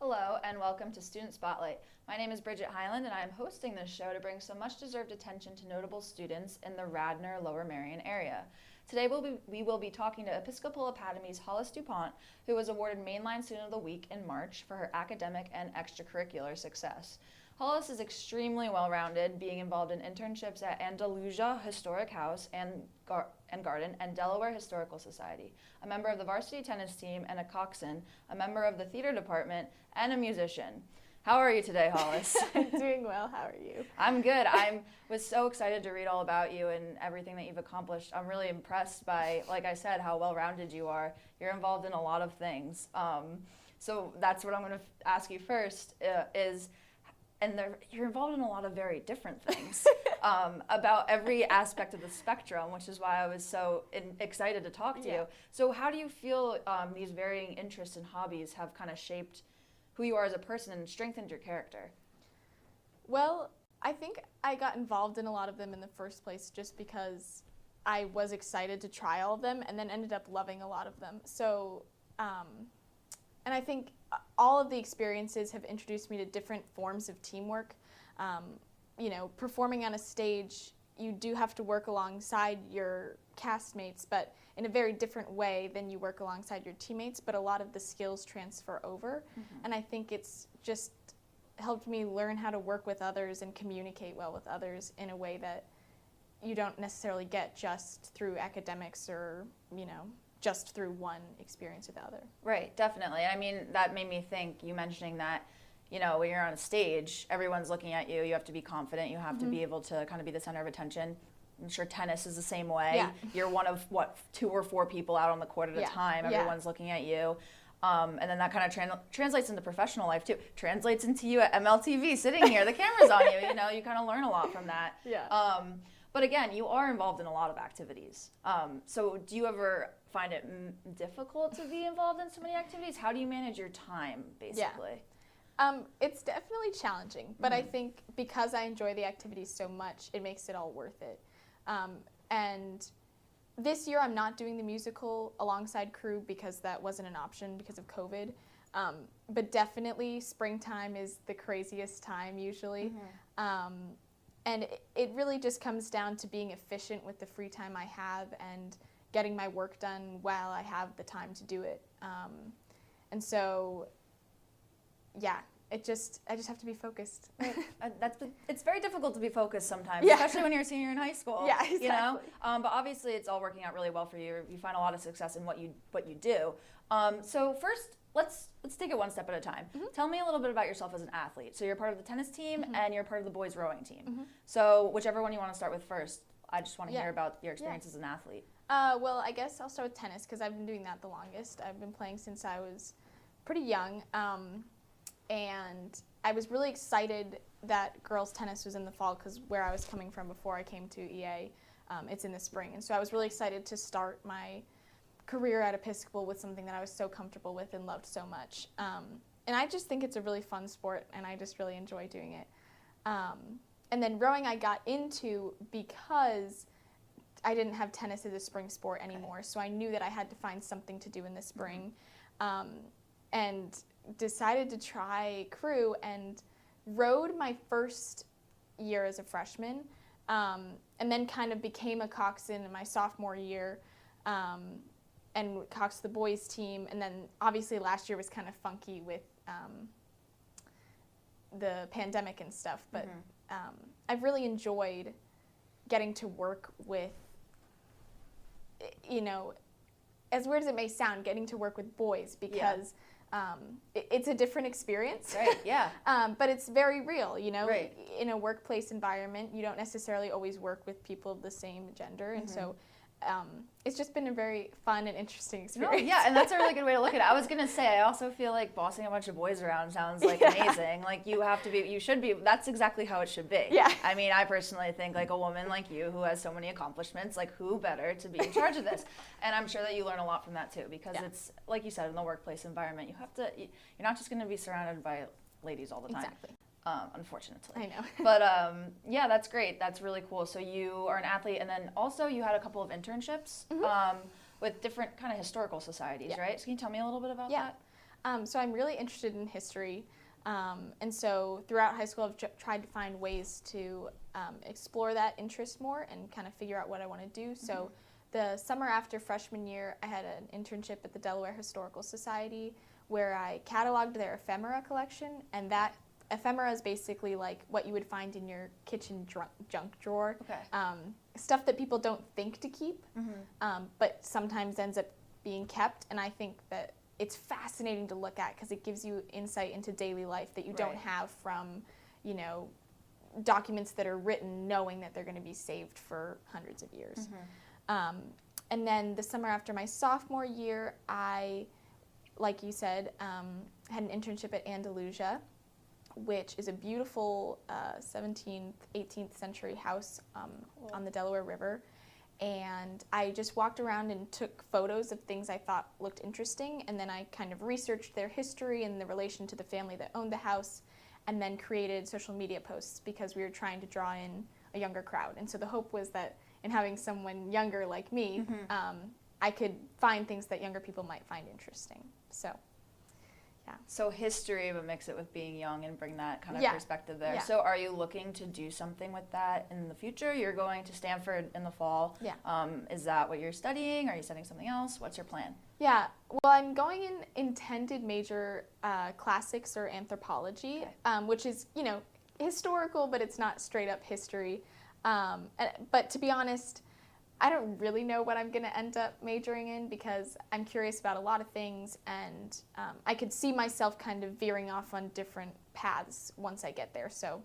Hello and welcome to Student Spotlight. My name is Bridget Hyland and I am hosting this show to bring some much deserved attention to notable students in the Radnor Lower Merion area. Today we will be talking to Episcopal Academy's Hollis duPont, who was awarded Mainline Student of the Week in March for her academic and extracurricular success. Hollis is extremely well-rounded, being involved in internships at Andalusia Historic House and Garden and Delaware Historical Society, a member of the varsity tennis team and a coxswain, a member of the theater department, and a musician. How are you today, Hollis? I'm doing well. How are you? I'm good. I was so excited to read all about you and everything that you've accomplished. I'm really impressed by, like I said, how well-rounded you are. You're involved in a lot of things. So that's what I'm going to ask you first you're involved in a lot of very different things about every aspect of the spectrum, which is why I was so excited to talk to you. So how do you feel these varying interests and hobbies have kind of shaped who you are as a person and strengthened your character? Well, I think I got involved in a lot of them in the first place just because I was excited to try all of them and then ended up loving a lot of them. So, and I think all of the experiences have introduced me to different forms of teamwork. Performing on a stage, you do have to work alongside your castmates, but in a very different way than you work alongside your teammates, but a lot of the skills transfer over. Mm-hmm. And I think it's just helped me learn how to work with others and communicate well with others in a way that you don't necessarily get just through academics or, just through one experience or the other. Right, definitely. I mean, that made me think, you mentioning that, when you're on a stage, everyone's looking at you, you have to be confident, you have to be able to kind of be the center of attention. I'm sure tennis is the same way. Yeah. You're one of, 2 or 4 people out on the court at a time, everyone's looking at you. And then that kind of translates into professional life too. Translates into you at MLTV, sitting here, the camera's on you, you kind of learn a lot from that. Yeah. But again, you are involved in a lot of activities. So do you ever find it difficult to be involved in so many activities? How do you manage your time, basically? Yeah. It's definitely challenging, but I think because I enjoy the activities so much, it makes it all worth it. And this year I'm not doing the musical alongside crew because that wasn't an option because of COVID. But definitely springtime is the craziest time usually. Mm-hmm. And it really just comes down to being efficient with the free time I have and getting my work done while I have the time to do it. And so, yeah, I just have to be focused. It's very difficult to be focused sometimes, yeah. Especially when you're a senior in high school. Yeah, exactly. But obviously it's all working out really well for you. You find a lot of success in what you do. So first, let's take it one step at a time. Mm-hmm. Tell me a little bit about yourself as an athlete. So you're part of the tennis team and you're part of the boys rowing team. Mm-hmm. So whichever one you want to start with first, I just want to hear about your experience as an athlete. Well, I guess I'll start with tennis because I've been doing that the longest. I've been playing since I was pretty young. And I was really excited that girls tennis was in the fall because where I was coming from before I came to EA, it's in the spring. And so I was really excited to start my career at Episcopal with something that I was so comfortable with and loved so much. And I just think it's a really fun sport and I just really enjoy doing it. And then rowing I got into because I didn't have tennis as a spring sport anymore. So I knew that I had to find something to do in the spring. And decided to try crew and rowed my first year as a freshman, and then kind of became a coxswain in my sophomore year, and coxed the boys team. And then obviously last year was kind of funky with the pandemic and stuff, but I've really enjoyed getting to work with, as weird as it may sound, getting to work with boys because it's a different experience. Right, yeah. But it's very real, Right. In a workplace environment, you don't necessarily always work with people of the same gender. And so it's just been a very fun and interesting experience. No, yeah, and that's a really good way to look at it. I was going to say, I also feel like bossing a bunch of boys around sounds like amazing. Like you should be, that's exactly how it should be. Yeah. I mean, I personally think like a woman like you who has so many accomplishments, like who better to be in charge of this? And I'm sure that you learn a lot from that too, because it's, like you said, in the workplace environment, you're not just going to be surrounded by ladies all the time. Exactly. Unfortunately. I know. But yeah, that's great. That's really cool. So you are an athlete, and then also you had a couple of internships with different kind of historical societies, right? So can you tell me a little bit about that? So I'm really interested in history. And so throughout high school, I've tried to find ways to explore that interest more and kind of figure out what I want to do. So the summer after freshman year, I had an internship at the Delaware Historical Society where I cataloged their ephemera collection, and that ephemera is basically like what you would find in your kitchen junk drawer. Okay. Stuff that people don't think to keep, but sometimes ends up being kept. And I think that it's fascinating to look at because it gives you insight into daily life that you don't have from, you know, documents that are written knowing that they're going to be saved for hundreds of years. And then the summer after my sophomore year, I, like you said, had an internship at Andalusia, which is a beautiful 17th, 18th century house on the Delaware River. And I just walked around and took photos of things I thought looked interesting, and then I kind of researched their history and the relation to the family that owned the house, and then created social media posts because we were trying to draw in a younger crowd. And so the hope was that in having someone younger like me, I could find things that younger people might find interesting. So, yeah. So history, but mix it with being young and bring that kind of perspective there. Yeah. So are you looking to do something with that in the future? You're going to Stanford in the fall. Yeah. Is that what you're studying? Are you studying something else? What's your plan? Yeah, well, I'm going in intended major classics or anthropology, which is, you know, historical, but it's not straight up history. But to be honest, I don't really know what I'm going to end up majoring in because I'm curious about a lot of things, and I could see myself kind of veering off on different paths once I get there, so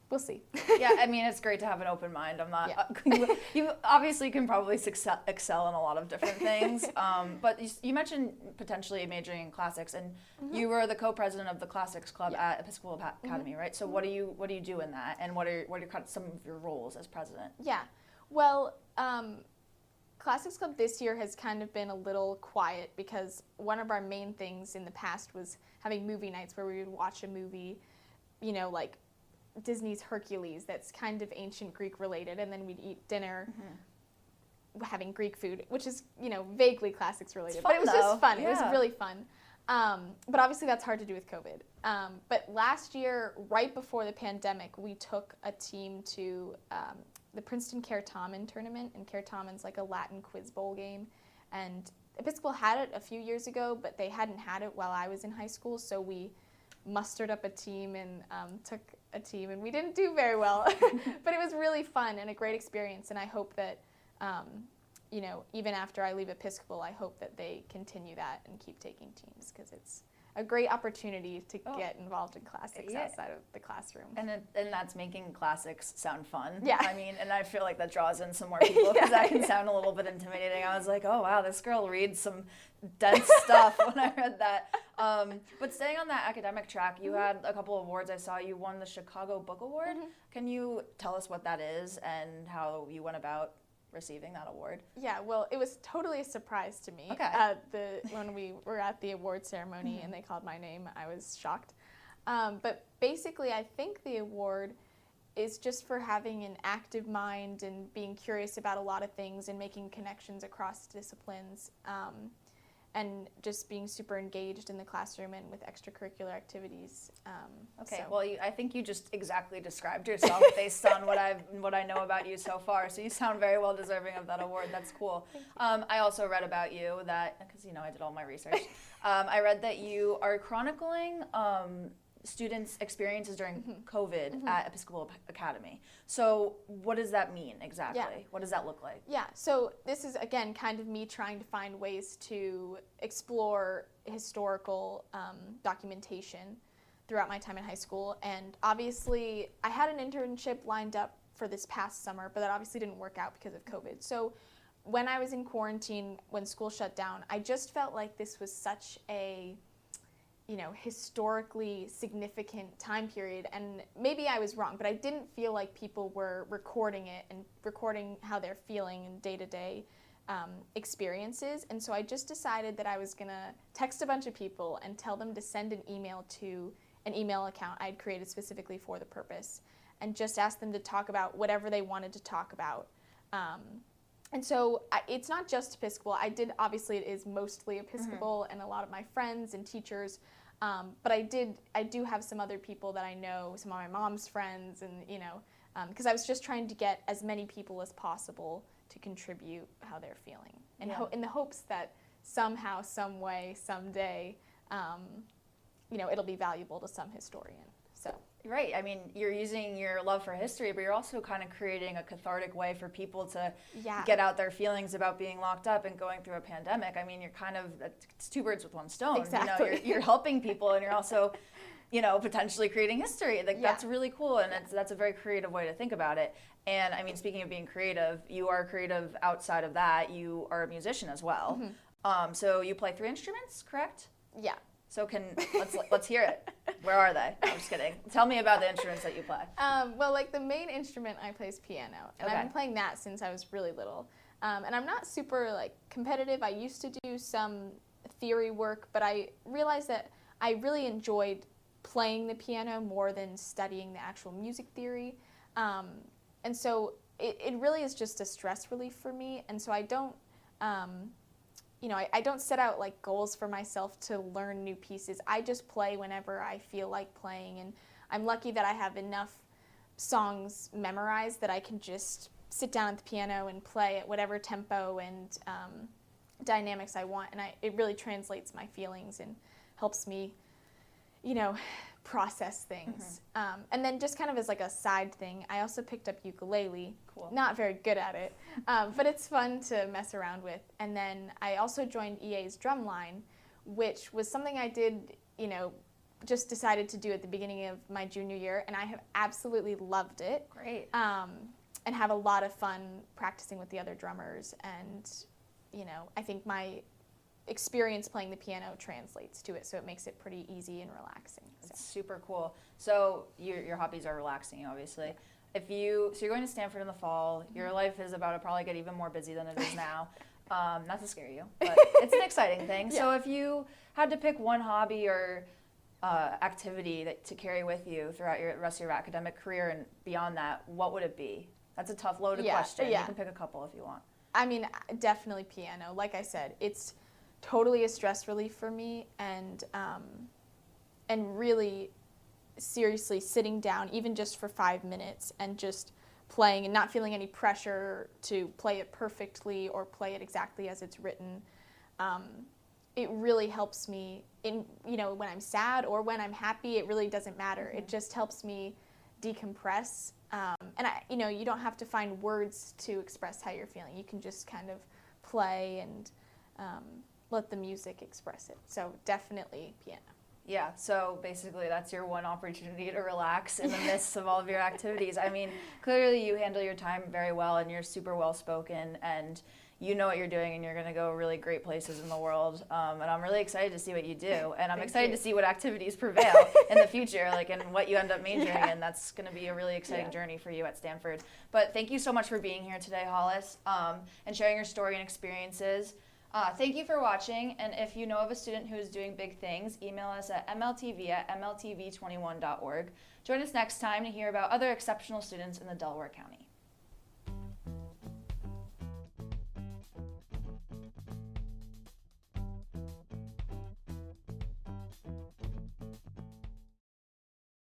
we'll see. Yeah, I mean, it's great to have an open mind. I'm not, you obviously can probably excel in a lot of different things, but you mentioned potentially majoring in classics, and you were the co-president of the Classics Club at Episcopal Academy, right? So what do you do in that, and what are some of your roles as president? Yeah, well, Classics Club this year has kind of been a little quiet because one of our main things in the past was having movie nights where we would watch a movie, you know, like Disney's Hercules that's kind of ancient Greek related, and then we'd eat dinner having Greek food, which is, you know, vaguely classics related. But it was just fun. Yeah. It was really fun. But obviously that's hard to do with COVID. But last year, right before the pandemic, we took a team to the Princeton Care Tommen tournament, and Care Tommen's like a Latin quiz bowl game. And Episcopal had it a few years ago, but they hadn't had it while I was in high school, so we mustered up a team and took a team, and we didn't do very well. But it was really fun and a great experience, and I hope that, you know, even after I leave Episcopal, I hope that they continue that and keep taking teams, because it's a great opportunity to get involved in classics outside of the classroom. And that's making classics sound fun. Yeah. I mean, and I feel like that draws in some more people because that can sound a little bit intimidating. I was like, oh wow, this girl reads some dense stuff when I read that. But staying on that academic track, you had a couple of awards. I saw you won the Chicago Book Award. Can you tell us what that is and how you went about receiving that award? Yeah, well, it was totally a surprise to me. When we were at the award ceremony and they called my name, I was shocked. But basically, I think the award is just for having an active mind and being curious about a lot of things and making connections across disciplines, and just being super engaged in the classroom and with extracurricular activities. Well, I think you just exactly described yourself based on what I know about you so far. So you sound very well deserving of that award. That's cool. I also read about you that, because you know I did all my research. I read that you are chronicling students' experiences during COVID at Episcopal Academy. So what does that mean exactly? Yeah. What does that look like? Yeah, so this is, again, kind of me trying to find ways to explore historical documentation throughout my time in high school. And obviously, I had an internship lined up for this past summer, but that obviously didn't work out because of COVID. So when I was in quarantine, when school shut down, I just felt like this was such a, you know, historically significant time period, and maybe I was wrong, but I didn't feel like people were recording it and recording how they're feeling in day-to-day experiences. And so I just decided that I was gonna text a bunch of people and tell them to send an email to an email account I had created specifically for the purpose, and just ask them to talk about whatever they wanted to talk about. And so it's not just Episcopal. Obviously it is mostly Episcopal and a lot of my friends and teachers, but I do have some other people that I know, some of my mom's friends, and because I was just trying to get as many people as possible to contribute how they're feeling, and in the hopes that somehow, some way, someday, it'll be valuable to some historian. So. Right. I mean, you're using your love for history, but you're also kind of creating a cathartic way for people to get out their feelings about being locked up and going through a pandemic. I mean, it's two birds with one stone. Exactly. You're helping people, and you're also, potentially creating history. That's really cool, and that's a very creative way to think about it. And I mean, speaking of being creative, you are creative outside of that. You are a musician as well. Mm-hmm. So you play 3 instruments, correct? Yeah. So let's hear it. Where are they? I'm just kidding. Tell me about the instruments that you play. Well, the main instrument I play is piano, and I've been playing that since I was really little. And I'm not super competitive. I used to do some theory work, but I realized that I really enjoyed playing the piano more than studying the actual music theory. And so it really is just a stress relief for me. And so I don't. I don't set out goals for myself to learn new pieces. I just play whenever I feel like playing, and I'm lucky that I have enough songs memorized that I can just sit down at the piano and play at whatever tempo and dynamics I want, and it really translates my feelings and helps me, process things. Mm-hmm. And then just kind of as a side thing, I also picked up ukulele. Cool. Not very good at it, but it's fun to mess around with. And then I also joined EA's drumline, which was something I did, just decided to do at the beginning of my junior year, and I have absolutely loved it. Great. And have a lot of fun practicing with the other drummers, and I think my experience playing the piano translates to it, so it makes it pretty easy and relaxing. It's super cool. So your hobbies are relaxing, obviously. So you're going to Stanford in the fall. Your life is about to probably get even more busy than it is now. Not to scare you, but it's an exciting thing. Yeah. So if you had to pick one hobby or activity to carry with you throughout the rest of your academic career and beyond that, what would it be? That's a tough, loaded question. Yeah. You can pick a couple if you want. I mean, definitely piano. Like I said, it's totally a stress relief for me, and really seriously sitting down even just for 5 minutes and just playing and not feeling any pressure to play it perfectly or play it exactly as it's written. It really helps me in, when I'm sad or when I'm happy. It really doesn't matter. Mm-hmm. It just helps me decompress. And you don't have to find words to express how you're feeling. You can just kind of play and let the music express it. So definitely piano. Yeah, so basically that's your one opportunity to relax in the midst of all of your activities. I mean, clearly you handle your time very well, and you're super well-spoken, and you know what you're doing, and you're going to go really great places in the world. And I'm really excited to see what you do, and I'm excited to see what activities prevail in the future, and what you end up majoring in. That's going to be a really exciting journey for you at Stanford. But thank you so much for being here today, Hollis, and sharing your story and experiences. Thank you for watching, and if you know of a student who is doing big things, email us at mltv@mltv21.org. Join us next time to hear about other exceptional students in the Delaware County.